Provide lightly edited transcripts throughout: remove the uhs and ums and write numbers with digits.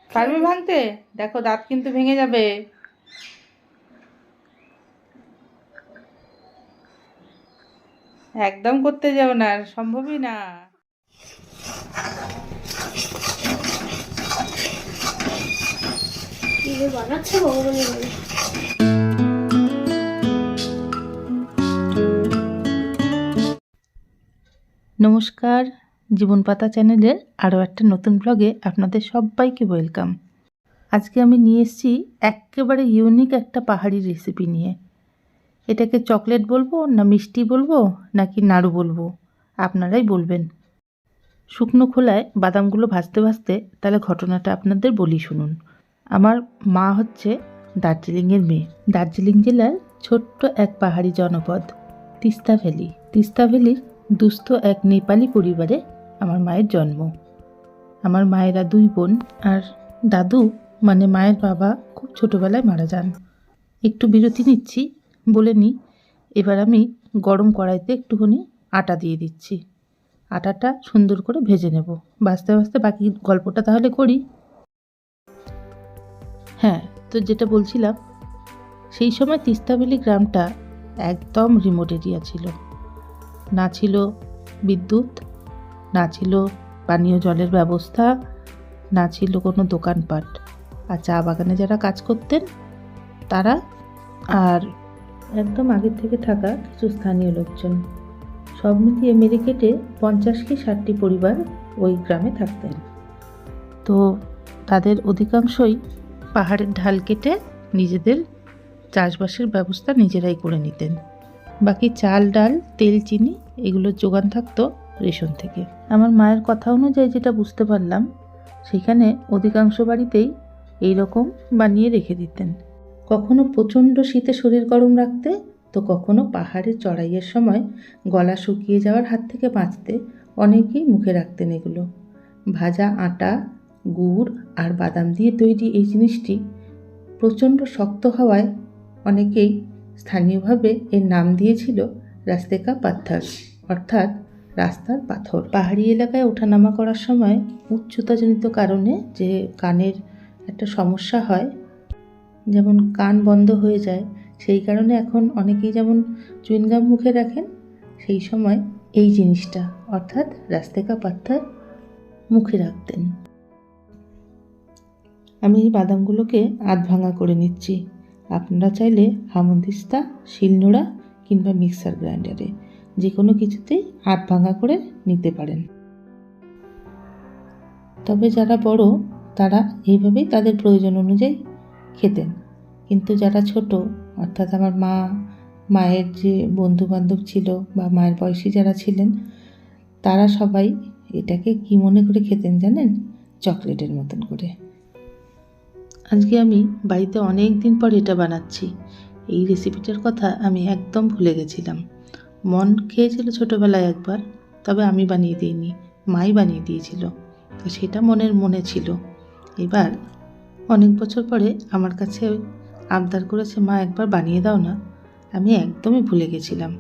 পারবে ভাঙতে? দেখো দাঁত কিন্তু ভেঙে যাবে। একদম করতে যাও না, সম্ভবই না। কি যে বানাচ্ছে ভগবানই জানে। নমস্কার, জীবন পাতা চ্যানেলের আরও একটা নতুন ব্লগে আপনাদের সবাইকে ওয়েলকাম। আজকে আমি নিয়ে এসেছি একেবারে ইউনিক একটা পাহাড়ি রেসিপি নিয়ে। এটাকে চকলেট বলবো না মিষ্টি বলবো নাকি নাড়ু বলবো, আপনারাই বলবেন। শুকনো খোলায় বাদামগুলো ভাজতে ভাজতে তাহলে ঘটনাটা আপনাদের বলি শুনুন। আমার মা হচ্ছে দার্জিলিংয়ের মেয়ে। দার্জিলিং জেলার ছোট্ট এক পাহাড়ি জনপদ তিস্তা ভ্যালি। তিস্তা ভ্যালির দুস্থ এক নেপালি পরিবারে আমার মায়ের জন্ম। আমার মায়েরা দুই বোন, আর দাদু মানে মায়ের বাবা খুব ছোটোবেলায় মারা যান। একটু বিরতি নিচ্ছি, বলে নিই এবার আমি গরম কড়াইতে একটুখানি আটা দিয়ে দিচ্ছি। আটাটা সুন্দর করে ভেজে নেব। ভাজতে ভাজতে বাকি গল্পটা তাহলে করি। হ্যাঁ, তো যেটা বলছিলাম, সেই সময় তিস্তাবেলি গ্রামটা একদম রিমোট এরিয়া ছিল। না ছিল বিদ্যুৎ, না ছিল পানীয় জলের ব্যবস্থা, না ছিল কোনো দোকানপাট। আর চা বাগানে যারা কাজ করতেন তারা, আর একদম আগের থেকে থাকা কিছু স্থানীয় লোকজন, সব মিলিয়ে মেরে কেটে 50 কি 60টি পরিবার ওই গ্রামে থাকতেন। তো তাদের অধিকাংশই পাহাড়ের ঢাল কেটে নিজেদের চাষবাসের ব্যবস্থা নিজেরাই করে নিতেন। বাকি চাল ডাল তেল চিনি এগুলোর যোগান থাকতো রেশন থেকে। আমার মায়ের কথা অনুযায়ী যেটা বুঝতে পারলাম, সেখানে অধিকাংশ বাড়িতেই এই রকম বানিয়ে রেখে দিতেন। কখনো প্রচণ্ড শীতে শরীর গরম রাখতে, তো কখনো পাহাড়ের চড়াইয়ের সময় গলা শুকিয়ে যাওয়ার হাত থেকে বাঁচতে অনেকেই মুখে রাখতেন এগুলো। ভাজা আটা, গুড় আর বাদাম দিয়ে তৈরি এই জিনিসটি প্রচণ্ড শক্ত হওয়ায় অনেকেই স্থানীয়ভাবে এর নাম দিয়েছিল রাস্তে কা পাথর, অর্থাৎ রাস্তার পাথর। পাহাড়ি এলাকায় ওঠানামা করার সময় উচ্চতাজনিত কারণে যে কানের একটা সমস্যা হয়, যেমন কান বন্ধ হয়ে যায়, সেই কারণে এখন অনেকেই যেমন চুইনগাম মুখে রাখেন, সেই সময় এই জিনিসটা অর্থাৎ রাস্তে কা পাথর মুখে রাখতেন। আমি এই বাদামগুলোকে আধ ভাঙা করে নিচ্ছি। আপনারা চাইলে হামদিস্তা, শিলনোড়া কিংবা মিক্সার গ্রাইন্ডারে যে কোনো কিছুতেই আধ ভাঙা করে নিতে পারেন। তবে যারা বড় তারা এইভাবেই তাদের প্রয়োজন অনুযায়ী খেতেন, কিন্তু যারা ছোট অর্থাৎ আমার মা, মায়ের যে বন্ধু বান্ধব ছিল বা মায়ের বয়সী যারা ছিলেন, তারা সবাই এটাকে কি মনে করে খেতেন জানেন? চকলেটের মতন করে। আজকে আমি বাড়িতে অনেক দিন পর এটা বানাচ্ছি। এই রেসিপিটার কথা আমি একদম ভুলে গেছিলাম। মন খেয়েছিল ছোটোবেলায় একবার, তবে আমি বানিয়ে দিইনি, মাই বানিয়ে দিয়েছিল। তো সেটা মনে ছিল। এবার অনেক বছর পরে আমার কাছে আবদার করেছে, মা একবার বানিয়ে দাও না। আমি একদমই ভুলে গেছিলাম।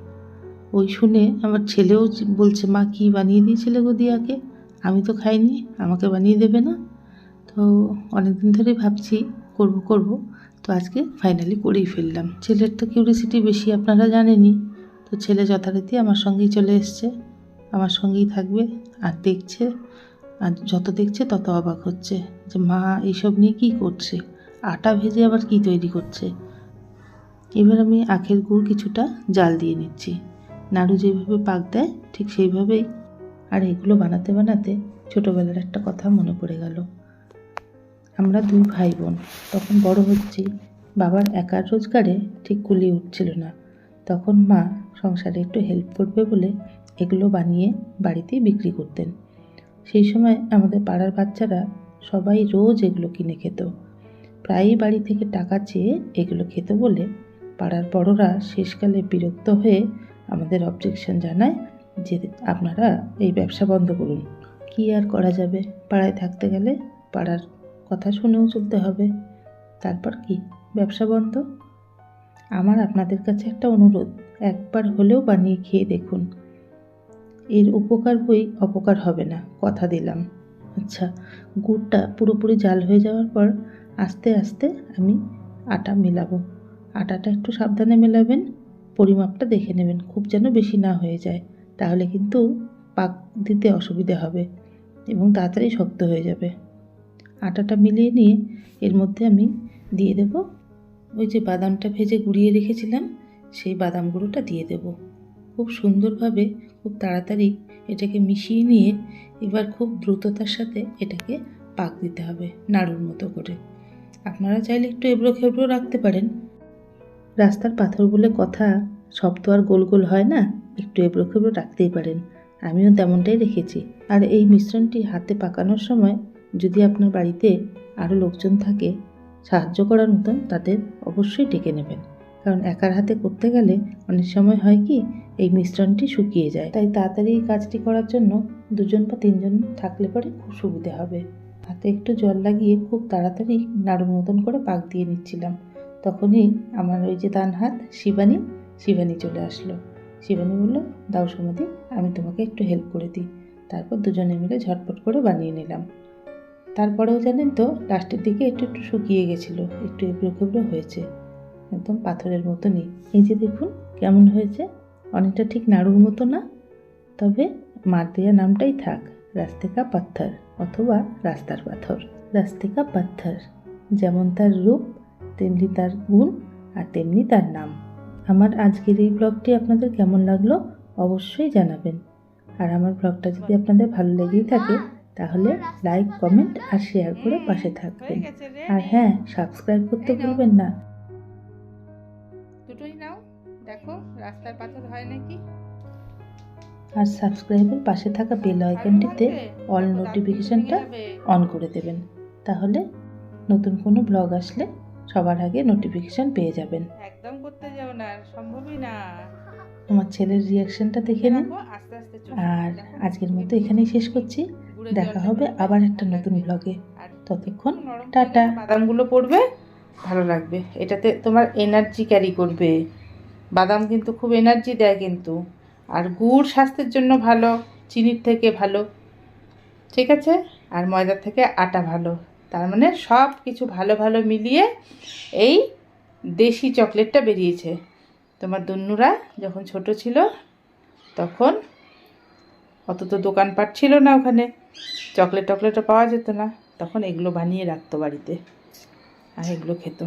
ওই শুনে আমার ছেলেও বলছে, মা কি বানিয়ে দিয়েছিলে গো দিয়াকে, আমি তো খাইনি, আমাকে বানিয়ে দেবে না? তো অনেকদিন ধরেই ভাবছি করব, তো আজকে ফাইনালি করেই ফেললাম। ছেলের তো কিউরিসিটি বেশি, আপনারা জানেনই। তো ছেলে যথারীতি আমার সঙ্গেই চলে এসছে, আমার সঙ্গেই থাকবে আর দেখছে, আর যত দেখছে তত অবাক হচ্ছে যে মা এইসব নিয়ে কী করছে, আটা ভেজে আবার কি তৈরি করছে। এবার আমি আখের গুড় কিছুটা জাল দিয়ে নিচ্ছি, নাড়ু যেভাবে পাক দেয় ঠিক সেইভাবেই। আর এগুলো বানাতে বানাতে ছোটোবেলার একটা কথা মনে পড়ে গেল। আমরা দুই ভাই বোন, তখন বড় হচ্ছি, বাবার একার রোজগারে ঠিক কুলিয়ে উঠছিল না। তখন মা সংসারে একটু হেল্প করবে বলে এগুলো বানিয়ে বাড়িতেই বিক্রি করতেন। সেই সময় আমাদের পাড়ার বাচ্চারা সবাই রোজ এগুলো কিনে খেত। প্রায়ই বাড়ি থেকে টাকা চেয়ে এগুলো খেত বলে পাড়ার বড়রা শেষকালে বিরক্ত হয়ে আমাদের অবজেকশন জানায় যে আপনারা এই ব্যবসা বন্ধ করুন। কী আর করা যাবে, পাড়ায় থাকতে গেলে পাড়ার কথা শুনেও চলতে হবে। তারপর কি, ব্যবসা বন্ধ। আমার আপনাদের কাছে একটা অনুরোধ, একবার হলেও বানিয়ে খেয়ে দেখুন। এর উপকার বই অপকার হবে না, কথা দিলাম। আচ্ছা, গুড়টা পুরোপুরি জাল হয়ে যাওয়ার পর আস্তে আস্তে আমি আটা মেলাবো। আটাটা একটু সাবধানে মেলাবেন, পরিমাপটা দেখে নেবেন, খুব যেন বেশি না হয়ে যায়, তাহলে কিন্তু পাক দিতে অসুবিধে হবে এবং তাড়াতাড়ি শক্ত হয়ে যাবে। আটাটা মিলিয়ে নিয়ে এর মধ্যে আমি দিয়ে দেব ওই যে বাদামটা ভেজে গুঁড়িয়ে রেখেছিলাম, সেই বাদাম গুঁড়োটা দিয়ে দেব। খুব সুন্দরভাবে খুব তাড়াতাড়ি এটাকে মিশিয়ে নিয়ে এবার খুব দ্রুততার সাথে এটাকে পাক দিতে হবে নাড়ুর মতো করে। আপনারা চাইলে একটু এবড়ো খেবড়ো রাখতে পারেন। রাস্তার পাথর বলে কথা, সব তো আর গোল গোল হয় না, একটু এবড়ো খেবড়ো রাখতেই পারেন। আমিও তেমনটাই রেখেছি। আর এই মিশ্রণটি হাতে পাকানোর সময় যদি আপনার বাড়িতে আরও লোকজন থাকে সাহায্য করার মতন, তাদের অবশ্যই ডেকে নেবেন, কারণ একার হাতে করতে গেলে অনেক সময় হয় কি এই মিশ্রণটি শুকিয়ে যায়। তাই তাড়াতাড়ি এই কাজটি করার জন্য 2 বা 3 থাকলে পরে খুব সুবিধে হবে। হাতে একটু জল লাগিয়ে খুব তাড়াতাড়ি নাড়ুর মতন করে পাক দিয়ে নিচ্ছিলাম। তখনই আমার ওই যে ডান হাত শিবানী চলে আসলো। শিবানী বলল, দাও সুমতি, আমি তোমাকে একটু হেল্প করে দিই। তারপর দুজনে মিলে ঝটপট করে বানিয়ে নিলাম। তারপরেও জানেন তো, লাস্টের দিকে একটু একটু শুকিয়ে গেছিলো, একটু এবড়ো খেবড়ো হয়েছে, একদম পাথরের মতনই। এই যে দেখুন কেমন হয়েছে, অনেকটা ঠিক নাড়ুর মতো না, তবে মার দেওয়া নামটাই থাক, রাস্তে কা পাথর অথবা রাস্তার পাথর। রাস্তে কা পাথর, যেমন তার রূপ তেমনি তার গুণ আর তেমনি তার নাম। আমার আজকের এই ব্লগটি আপনাদের কেমন লাগলো অবশ্যই জানাবেন। আর আমার ব্লগটা যদি আপনাদের ভালো লেগেই থাকে তাহলে লাইক, কমেন্ট আর শেয়ার করে পাশে থাকবেন। আর হ্যাঁ, সাবস্ক্রাইব করতে ভুলবেন না। দুটোই নাও, দেখো রাস্তার পাথর হয় নাকি। আর সাবস্ক্রাইবের পাশে থাকা বেল আইকনটিতে অল নোটিফিকেশনটা অন করে দেবেন, তাহলে নতুন কোনো ব্লগ আসলে সবার আগে নোটিফিকেশন পেয়ে যাবেন। একদম করতে যাও না, সম্ভবই না। আমার ছেলের রিয়াকশনটা দেখে নিন। আর আজকের মতো এখানেই শেষ করছি, দেখা হবে আবার একটা নতুন ব্লগে। ততক্ষণ টাটা। বাদামগুলো পড়বে, ভালো লাগবে, এটাতে তোমার এনার্জি ক্যারি করবে। বাদাম কিন্তু খুব এনার্জি দেয় কিন্তু, আর গুড় স্বাস্থ্যের জন্য ভালো, চিনির থেকে ভালো, ঠিক আছে, আর ময়দার থেকে আটা ভালো। তার মানে সব কিছু ভালো ভালো মিলিয়ে এই দেশি চকলেটটা বেরিয়েছে। তোমার দুন্নুরা যখন ছোট ছিল তখন অত তো দোকানপাট ছিল না, ওখানে চকলেটও পাওয়া যেত না, তখন এগুলো বানিয়ে রাখতো বাড়িতে আর এগুলো খেত।